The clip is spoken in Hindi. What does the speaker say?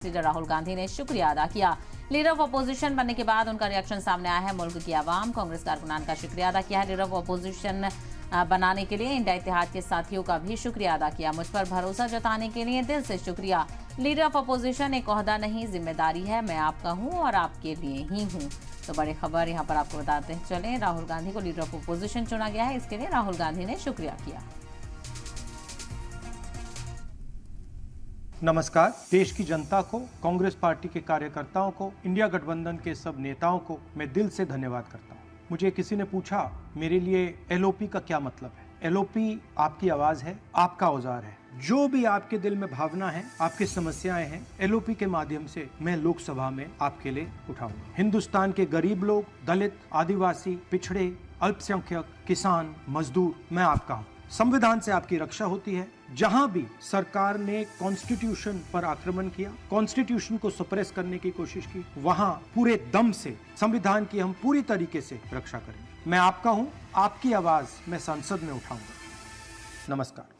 लीडर राहुल गांधी ने शुक्रिया अदा किया। लीडर ऑफ अपोजिशन बनने के बाद उनका रिएक्शन सामने आया है। मुल्क की आवाम कांग्रेस कारकुनान का शुक्रिया अदा किया है। लीडर ऑफ अपोजिशन बनाने के लिए इंडिया इत्तेहाद के साथियों का भी शुक्रिया अदा किया। मुझ पर भरोसा जताने के लिए दिल से शुक्रिया। लीडर ऑफ अपोजिशन एक ओहदा नहीं, जिम्मेदारी है। मैं आपका हूं और आपके लिए ही हूं। तो बड़ी खबर यहाँ पर आपको बताते चलें, राहुल गांधी को लीडर ऑफ अपोजिशन चुना गया है। इसके लिए राहुल गांधी ने शुक्रिया किया। नमस्कार। देश की जनता को, कांग्रेस पार्टी के कार्यकर्ताओं को, इंडिया गठबंधन के सब नेताओं को मैं दिल से धन्यवाद करता हूं। मुझे किसी ने पूछा मेरे लिए एलओपी का क्या मतलब है। एलओपी आपकी आवाज है, आपका औजार है। जो भी आपके दिल में भावना है, आपकी समस्याएं हैं, एलओपी के माध्यम से मैं लोकसभा में आपके लिए उठाऊंगा। हिंदुस्तान के गरीब लोग, दलित, आदिवासी, पिछड़े, अल्पसंख्यक, किसान, मजदूर, मैं आपका हूँ। संविधान से आपकी रक्षा होती है। जहां भी सरकार ने कॉन्स्टिट्यूशन पर आक्रमण किया, कॉन्स्टिट्यूशन को सप्रेस करने की कोशिश की, वहां पूरे दम से संविधान की हम पूरी तरीके से रक्षा करेंगे। मैं आपका हूं, आपकी आवाज मैं संसद में उठाऊंगा। नमस्कार।